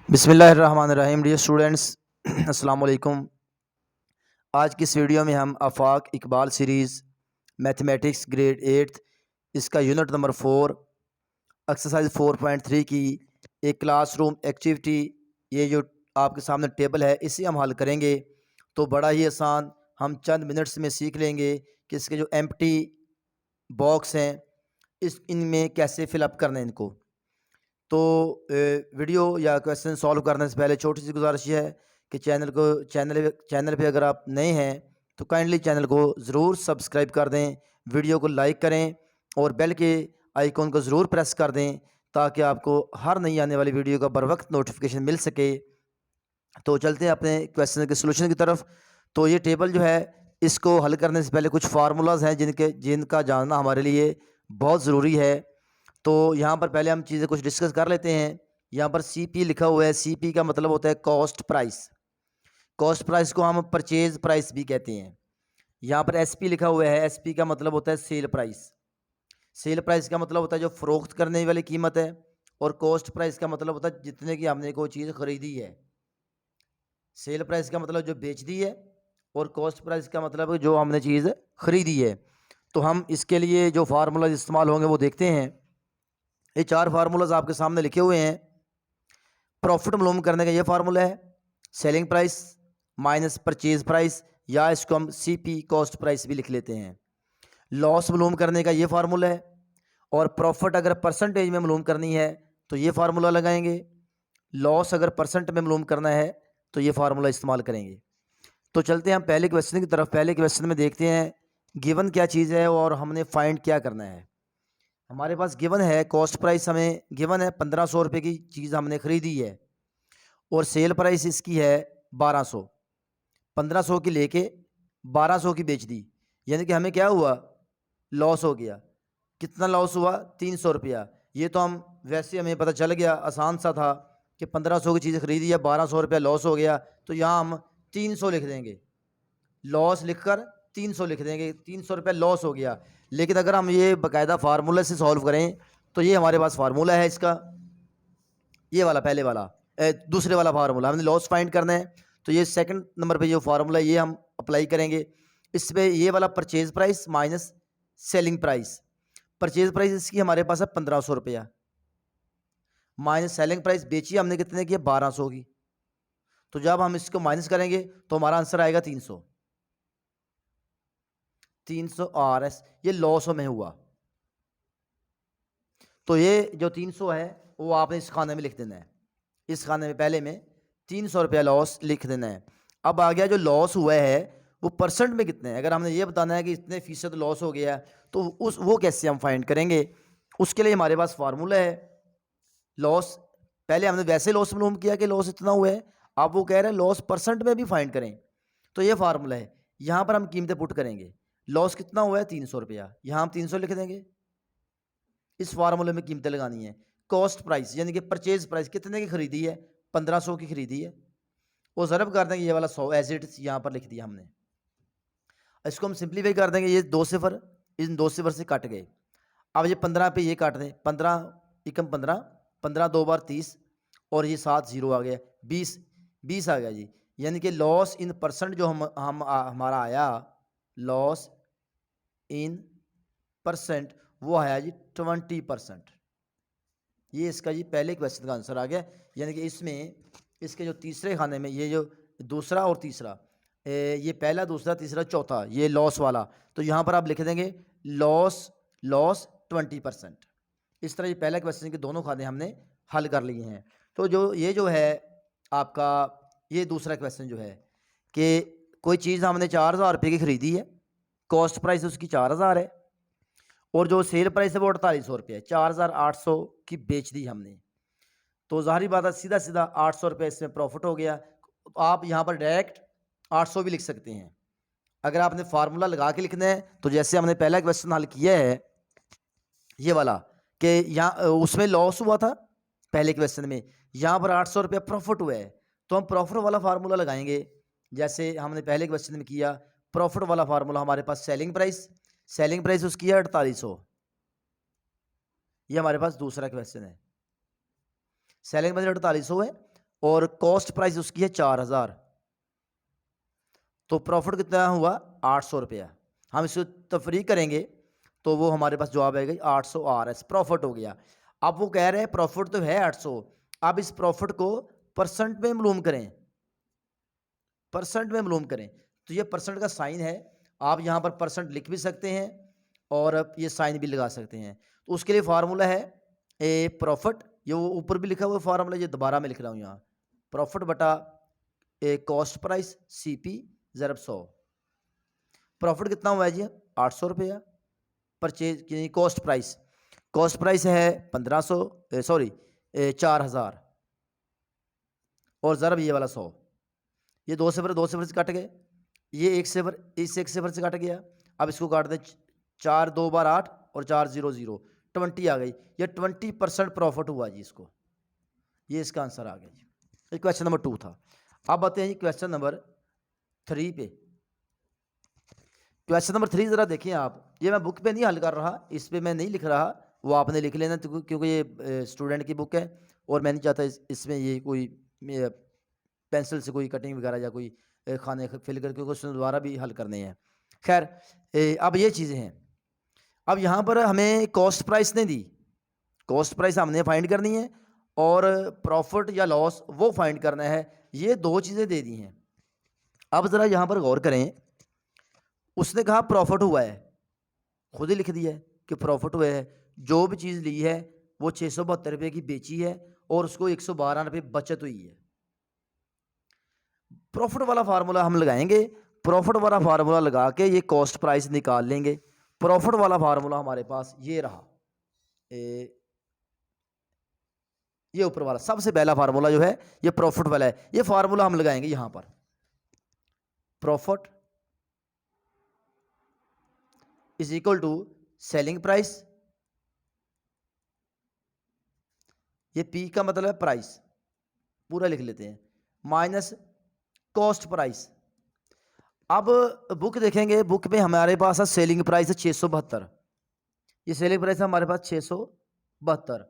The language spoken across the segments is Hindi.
बिस्मिल्लाहिर्रहमानिर्रहीम। डियर स्टूडेंट्स, अस्सलाम वालेकुम। आज की इस वीडियो में हम आफाक इकबाल सीरीज़ मैथमेटिक्स ग्रेड 8 इसका यूनिट नंबर 4 एक्सरसाइज 4.3 की एक क्लासरूम एक्टिविटी, ये जो आपके सामने टेबल है, इसे हम हल करेंगे। तो बड़ा ही आसान, हम चंद मिनट्स में सीख लेंगे कि इसके जो एम्प्टी बॉक्स हैं इनमें कैसे फिलअप करना है इनको। तो वीडियो या क्वेश्चन सॉल्व करने से पहले छोटी सी गुजारिश ये है कि चैनल पे अगर आप नए हैं तो काइंडली चैनल को ज़रूर सब्सक्राइब कर दें, वीडियो को लाइक करें और बेल के आइकॉन को ज़रूर प्रेस कर दें ताकि आपको हर नई आने वाली वीडियो का बर वक्त नोटिफिकेशन मिल सके। तो चलते हैं अपने क्वेश्चन के सोल्यूशन की तरफ। तो ये टेबल जो है, इसको हल करने से पहले कुछ फार्मूलाज हैं जिनका जानना हमारे लिए बहुत ज़रूरी है। तो यहाँ पर पहले हम चीज़ें कुछ डिस्कस कर लेते हैं। यहाँ पर सीपी लिखा हुआ है। सीपी का मतलब होता है कॉस्ट प्राइस। कॉस्ट प्राइस को हम परचेज प्राइस भी कहते हैं। यहाँ पर एसपी लिखा हुआ है। एसपी का मतलब होता है सेल प्राइस। सेल प्राइस का मतलब होता है जो फरोख्त करने वाली कीमत है, और कॉस्ट प्राइस का मतलब होता है जितने की हमने कोई चीज़ खरीदी है। सेल प्राइस का मतलब जो बेच दी है, और कॉस्ट प्राइस का मतलब जो हमने चीज़ खरीदी है। तो हम इसके लिए जो फार्मूला इस्तेमाल होंगे वो देखते हैं। ये 4 फार्मूलाज आपके सामने लिखे हुए हैं। प्रॉफिट मालूम करने का ये फार्मूला है, selling price minus purchase price, या इसको हम सीपी कॉस्ट प्राइस भी लिख लेते हैं। लॉस मालूम करने का ये फार्मूला है, और प्रॉफिट अगर परसेंटेज में मालूम करनी है तो ये फार्मूला लगाएंगे। लॉस अगर परसेंट में मालूम करना है तो ये फार्मूला इस्तेमाल करेंगे। तो चलते हैं हम पहले क्वेश्चन की तरफ। पहले क्वेश्चन में देखते हैं गिवन क्या चीज़ है और हमने फाइंड क्या करना है। हमारे पास गिवन है कॉस्ट प्राइस, हमें गिवन है 1500 रुपये की चीज़ हमने खरीदी है, और सेल प्राइस इसकी है 1200। 1500 की लेके 1200 की बेच दी, यानी कि हमें क्या हुआ, लॉस हो गया। कितना लॉस हुआ, 300 रुपया। ये तो हम वैसे हमें पता चल गया, आसान सा था कि 1500 की चीज़ खरीदी है, 1200 रुपया लॉस हो गया, तो यहाँ हम 300 लिख देंगे। लॉस लिखकर 300 लिख देंगे, 300 रुपया लॉस हो गया। लेकिन अगर हम ये बाकायदा फार्मूला से सॉल्व करें तो ये हमारे पास फार्मूला है इसका, ये वाला पहले वाला दूसरे वाला फार्मूला हमने लॉस फाइंड करना है। तो ये सेकंड नंबर पे जो फार्मूला ये हम अप्लाई करेंगे। इस पे ये वाला purchase price minus selling price. Purchase price इसकी हमारे पास है 1500 रुपया, माइनस सेलिंग प्राइस बेची हमने कितने की, 1200 की। तो जब हम इसको माइनस करेंगे तो हमारा आंसर आएगा 300। 300 RS ये लॉस में हुआ। तो ये जो 300 है वो आपने इस खाने में लिख देना है। इस खाने में पहले में 300 रुपया लॉस लिख देना है। अब आ गया जो लॉस हुआ है वो परसेंट में कितने हैं। अगर हमने ये बताना है कि इतने फीसद लॉस हो गया तो वो कैसे हम फाइंड करेंगे। उसके लिए हमारे पास फार्मूला है लॉस। पहले हमने वैसे लॉस मालूम किया कि लॉस इतना हुआ है, अब वो कह रहे हैं लॉस परसेंट में भी फाइंड करें। तो ये फार्मूला है, यहाँ पर हम कीमतें पुट करेंगे। लॉस कितना हुआ है, 300 रुपया, यहाँ हम 300 लिख देंगे। इस फार्मूले में कीमतें लगानी है। कॉस्ट प्राइस यानी कि परचेज प्राइस कितने की खरीदी है, 1500 की खरीदी है, वो ज़रब कर देंगे, ये वाला 100 एज इट यहाँ पर लिख दिया हमने। इसको हम सिंप्लीफाई कर देंगे, ये 2 सिफर इन 2 सिफर से कट गए। अब ये 15 पे ये काट दें, 15 एकम 15, 15 2 बार 30, और ये 7 जीरो आ गया, 20 20 आ गया जी। यानी कि लॉस इन परसेंट जो हमारा आया, लॉस इन परसेंट वो आया जी 20%। ये इसका जी पहले क्वेश्चन का आंसर आ गया। यानी कि इसमें इसके जो तीसरे खाने में ये जो दूसरा और तीसरा, ये पहला दूसरा तीसरा चौथा, ये लॉस वाला, तो यहाँ पर आप लिख देंगे लॉस लॉस 20%। इस तरह ये पहला क्वेश्चन के दोनों खाने हमने हल कर लिए हैं। तो जो ये जो है आपका, ये दूसरा क्वेश्चन जो है कि कोई चीज़ हमने 4000 रुपये की खरीदी है, कॉस्ट प्राइस उसकी 4000 है, और जो सेल प्राइस है वो 4800 रुपये है। 4800 की बेच दी हमने, तो ज़ाहिर बात है सीधा सीधा 800 रुपये इसमें प्रॉफिट हो गया। तो आप यहाँ पर डायरेक्ट 800 भी लिख सकते हैं। अगर आपने फार्मूला लगा के लिखना है तो जैसे हमने पहला क्वेश्चन हल किया है ये वाला, कि यहाँ उसमें लॉस हुआ था पहले क्वेश्चन में, यहाँ पर 800 रुपया प्रॉफिट हुआ है, तो हम प्रॉफिट वाला फार्मूला लगाएंगे जैसे हमने पहले क्वेश्चन में किया। प्रॉफिट वाला फार्मूला हमारे पास सेलिंग प्राइस उसकी है 4800। ये हमारे पास दूसरा क्वेश्चन है, सेलिंग प्राइस 4800 है, और कॉस्ट प्राइस उसकी है 4000, तो प्रॉफिट कितना हुआ 800 रुपया। हम इसको तफरीक करेंगे तो वो हमारे पास जवाब आएगा 800 RS प्रॉफिट हो गया। अब वो कह रहे हैं प्रॉफिट तो है 800, अब इस प्रॉफिट को परसेंट में मालूम करें, परसेंट में मालूम करें। तो ये परसेंट का साइन है, आप यहाँ पर परसेंट लिख भी सकते हैं और ये साइन भी लगा सकते हैं। तो उसके लिए फार्मूला है ए प्रॉफिट, ये वो ऊपर भी लिखा हुआ फार्मूला, ये दोबारा मैं लिख रहा हूँ यहाँ, प्रॉफिट बटा ए कॉस्ट प्राइस CP ज़रब 100। प्रॉफिट कितना हुआ है जी 800 रुपया, परचेज यानी कॉस्ट प्राइस है 1500 सॉरी 4000 और ज़रब ये वाला 100, ये दो सिफर से कट गए, ये एक सिफर इस एक सिफर से कट गया। अब इसको काट दें, 4 2 बार 8 और 4 0 0 20 आ गई, ये 20% प्रॉफिट हुआ जी इसको, ये इसका आंसर आ गया जी। ये क्वेश्चन नंबर 2 था। अब आते हैं जी क्वेश्चन नंबर 3 पे। क्वेश्चन नंबर 3 ज़रा देखें आप, ये मैं बुक पे नहीं हल कर रहा, इस पे मैं नहीं लिख रहा, वो आपने लिख लेना क्योंकि ये स्टूडेंट की बुक है और मैं नहीं चाहता इसमें ये कोई पेंसिल से कोई कटिंग वगैरह या कोई खाने फिल करके क्वेश्चन दोबारा भी हल करने हैं। खैर अब ये चीज़ें हैं। अब यहाँ पर हमें कॉस्ट प्राइस नहीं दी, कॉस्ट प्राइस हमने फाइंड करनी है और प्रॉफिट या लॉस वो फाइंड करना है, ये दो चीज़ें दे दी हैं। अब ज़रा यहाँ पर गौर करें, उसने कहा प्रॉफिट हुआ है, खुद ही लिख दिया है कि प्रॉफिट हुआ है, जो भी चीज़ ली है वो 672 रुपये की बेची है और उसको 112 रुपये बचत हुई है। प्रॉफिट वाला फार्मूला हम लगाएंगे, प्रॉफिट वाला फार्मूला लगा के ये कॉस्ट प्राइस निकाल लेंगे। प्रॉफिट वाला फार्मूला हमारे पास ये रहा, ये ऊपर वाला सबसे पहला फार्मूला जो है ये प्रॉफिट वाला है, ये फार्मूला हम लगाएंगे यहां पर, profit is equal to selling price, ये P का मतलब है प्राइस, पूरा लिख लेते हैं, माइनस कॉस्ट प्राइस। अब बुक देखेंगे, बुक में हमारे पास है सेलिंग प्राइस है 672, ये सेलिंग प्राइस है हमारे पास 672,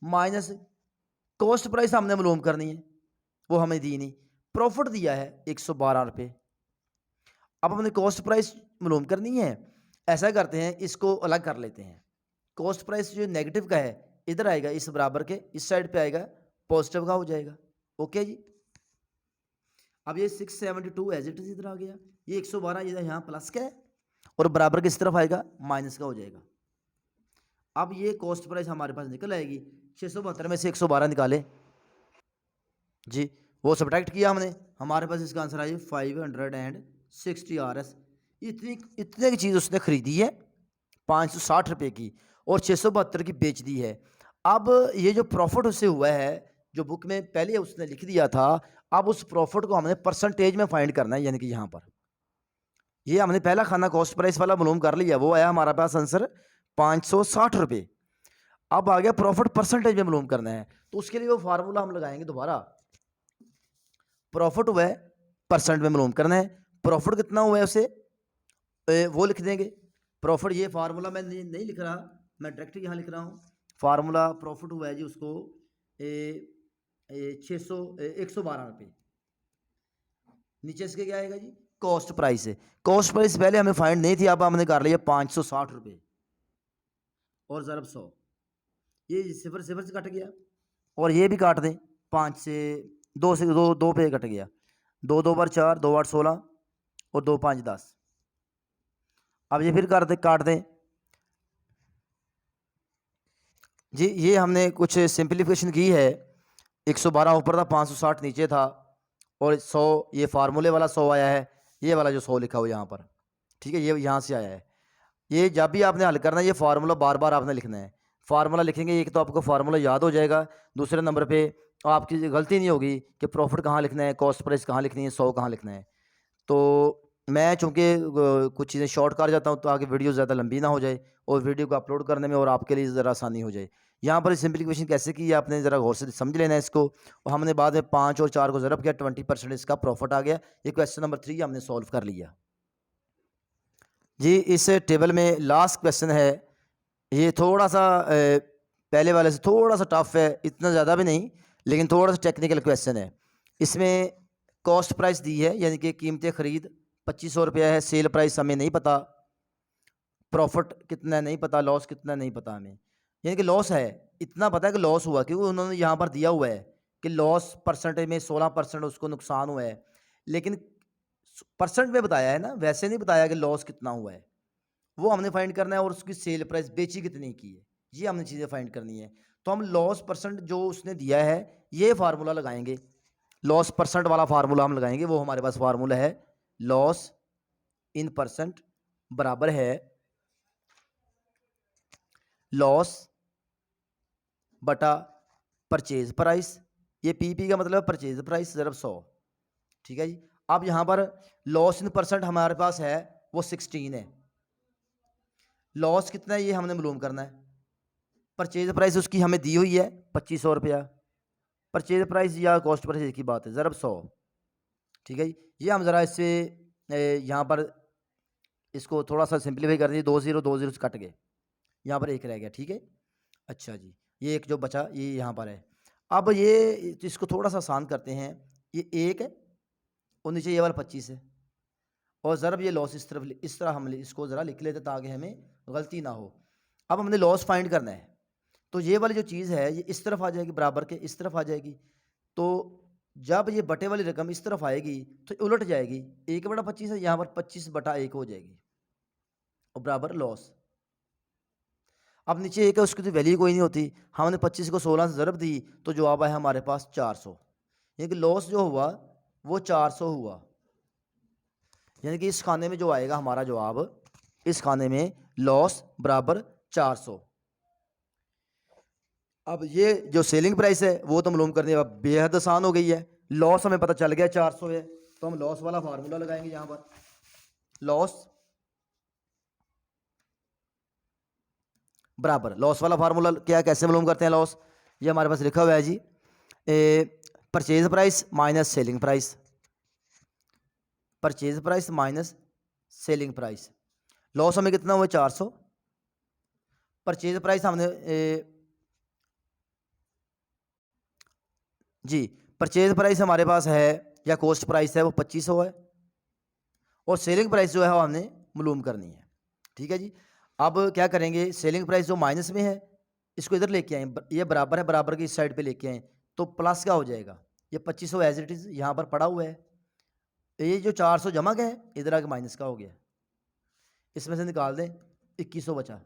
माइनस कॉस्ट प्राइस हमने मालूम करनी है, वो हमें दी नहीं, प्रॉफिट दिया है 112 रुपये। अब हमने कॉस्ट प्राइस मालूम करनी है, ऐसा करते हैं इसको अलग कर लेते हैं, कॉस्ट प्राइस जो नेगेटिव का है इधर आएगा, इस बराबर के इस साइड पे आएगा, पॉजिटिव का हो जाएगा। ओके जी, अब ये 672 एज इट इज इधर आ गया, ये 112 इधर यहाँ प्लस का है और बराबर किस तरफ आएगा माइनस का हो जाएगा। अब ये कॉस्ट प्राइस हमारे पास निकल आएगी, 672 में से 112 निकाले जी, वो सब्ट्रैक्ट किया हमने, हमारे पास इसका आंसर आया 560 RS। इतने की चीज़ उसने खरीदी है 560 रुपये की और 672 की बेच दी है। अब ये जो प्रॉफिट उससे हुआ है जो बुक में पहले उसने लिख दिया था, अब उस प्रॉफिट को हमने परसेंटेज में फाइंड करना है, यानी कि यहाँ पर ये हमने पहला खाना कॉस्ट प्राइस वाला मालूम कर लिया, वो आया हमारे पास आंसर 560 रुपये। अब आ गया प्रॉफिट परसेंटेज में मालूम करना है, तो उसके लिए वो फार्मूला हम लगाएंगे दोबारा, प्रॉफिट हुआ है परसेंट में मालूम करना है, प्रॉफिट कितना हुआ है उसे वो लिख देंगे। प्रॉफिट ये फार्मूला मैं नहीं लिख रहा, मैं डायरेक्ट यहाँ लिख रहा हूँ, फार्मूला प्रॉफिट हुआ है जी उसको 112 रुपये, नीचे इसके क्या आएगा जी कॉस्ट प्राइस है, कॉस्ट प्राइस पहले हमें फाइंड नहीं थी, अब हमने कर लिया 560 रुपये और ज़रब 100, ये सिफर सिफर से कट गया और ये भी काट दें, 5 से 2 पे कट गया, 2 2 बार 4 2 8 16 और 2 5 10। अब ये फिर काट दें जी, ये हमने कुछ सिंप्लीफिकेशन की है, 112 ऊपर था 560 नीचे था और 100 ये फार्मूले वाला 100 आया है, ये वाला जो 100 लिखा हुआ यहाँ पर, ठीक है, ये यहाँ से आया है। ये जब भी आपने हल करना है ये फार्मूला बार बार आपने लिखना है, फार्मूला लिखेंगे एक तो आपको फार्मूला याद हो जाएगा, दूसरे नंबर पे आपकी गलती नहीं होगी कि प्रॉफिट कहाँ लिखना है, कॉस्ट प्राइस कहाँ लिखनी है, 100 कहाँ लिखना है। तो मैं चूँकि कुछ चीज़ें शॉर्ट कर जाता हूँ तो आगे वीडियो ज़्यादा लंबी ना हो जाए और वीडियो को अपलोड करने में और आपके लिए ज़रा आसानी हो जाए। यहाँ पर सिंप्लीफिकेशन कैसे की है आपने ज़रा गौर से समझ लेना है इसको, और हमने बाद में 5 और 4 को ज़रब किया, 20% इसका प्रॉफिट आ गया। ये क्वेश्चन नंबर 3 हमने सॉल्व कर लिया जी। इस टेबल में लास्ट क्वेश्चन है, ये थोड़ा सा पहले वाले से थोड़ा सा टफ है, इतना ज़्यादा भी नहीं, लेकिन थोड़ा सा टेक्निकल क्वेश्चन है। इसमें कॉस्ट प्राइस दी है, यानी कि कीमत ख़रीद 2500 रुपया है, सेल प्राइस हमें नहीं पता, प्रॉफिट कितना नहीं पता, लॉस कितना नहीं पता हमें। यानी कि लॉस है, इतना पता है कि लॉस हुआ, क्योंकि उन्होंने यहाँ पर दिया हुआ है कि लॉस परसेंटेज में 16% उसको नुकसान हुआ है, लेकिन परसेंट में बताया है ना, वैसे नहीं बताया कि लॉस कितना हुआ है। वो हमने फाइंड करना है, और उसकी सेल प्राइस बेची कितनी की है, ये हमने चीज़ें फाइंड करनी है। तो हम लॉस परसेंट जो उसने दिया है ये फार्मूला लगाएंगे, लॉस परसेंट वाला फार्मूला हम लगाएंगे। वो हमारे पास फार्मूला है लॉस इन परसेंट बराबर है लॉस बटा परचेज प्राइस। ये पी का मतलब परचेज प्राइस ज़रब 100। ठीक है जी। अब यहाँ पर लॉस इन परसेंट हमारे पास है वो 16 है। लॉस कितना है ये हमने मालूम करना है। परचेज प्राइस उसकी हमें दी हुई है 2500 रुपया। परचेज प्राइस या कॉस्ट प्राइस की बात है, ज़रब 100। ठीक है जी। ये हम ज़रा इससे यहाँ पर इसको थोड़ा सा सिंप्लीफाई कर दीजिए। 2 0 2 0 से कट गए, यहाँ पर एक रह गया। ठीक है, अच्छा जी। ये एक जो बचा ये यहाँ पर है। अब ये इसको थोड़ा सा आसान करते हैं। ये 1 है और नीचे ये वाला 25 है, और ज़रब ये लॉस इस तरफ, इस तरह हम इसको ज़रा लिख लेते ताकि हमें गलती ना हो। अब हमने लॉस फाइंड करना है, तो ये वाली जो चीज़ है ये इस तरफ आ जाएगी, बराबर के इस तरफ आ जाएगी। तो जब ये बटे वाली रकम इस तरफ आएगी तो उलट जाएगी, 1/25 है, यहाँ पर 25/1 हो जाएगी, और बराबर लॉस। अब नीचे एक है, उसकी तो वैल्यू कोई नहीं होती। हमने 25 को 16 से ज़रब दी तो जवाब आया हमारे पास 400। यानी कि लॉस जो हुआ वो 400 हुआ। यानी कि इस खाने में जो आएगा हमारा जवाब, इस खाने में लॉस बराबर 400। अब ये जो सेलिंग प्राइस है वो तो मालूम करने बेहद आसान हो गई है। लॉस हमें पता चल गया 400 है, तो हम लॉस वाला फार्मूला लगाएंगे यहाँ पर। लॉस बराबर, लॉस वाला फार्मूला क्या, कैसे मालूम करते हैं लॉस, ये हमारे पास लिखा हुआ है जी। Purchase price minus selling price, purchase price minus selling price. Loss हमें कितना हुआ 400, परचेज प्राइस हमने जी परचेज प्राइस हमारे पास है या कॉस्ट प्राइस है वो 2500 है, और सेलिंग प्राइस जो है वो हमने मालूम करनी है। ठीक है जी। अब क्या करेंगे, सेलिंग प्राइस जो माइनस में है इसको इधर लेके आए, ये बराबर है, बराबर की इस साइड पे लेके आए तो प्लस क्या हो जाएगा, ये 2500 एज इट इज़ यहाँ पर पड़ा हुआ है। ये जो 400 जमा का है इधर आके माइनस का हो गया, इसमें से निकाल दें 2100 बचा।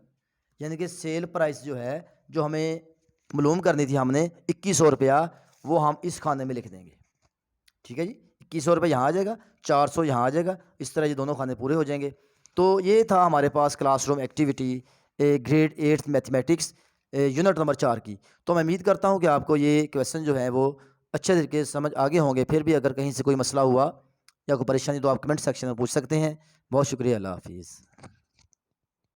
यानी कि सेल प्राइस जो है जो हमें मालूम करनी थी हमने 2100 रुपया, वो हम इस खाने में लिख देंगे। ठीक है जी। 2100 रुपये यहाँ आ जाएगा, 400 यहाँ आ जाएगा, इस तरह ये दोनों खाने पूरे हो जाएंगे। तो ये था हमारे पास classroom activity grade 8 mathematics unit number 4 की। तो मैं उम्मीद करता हूँ कि आपको ये क्वेश्चन जो है वो अच्छे तरीके से समझ आगे होंगे। फिर भी अगर कहीं से कोई मसला हुआ या कोई परेशानी तो आप कमेंट सेक्शन में पूछ सकते हैं। बहुत शुक्रिया, अल्लाह हाफिज़।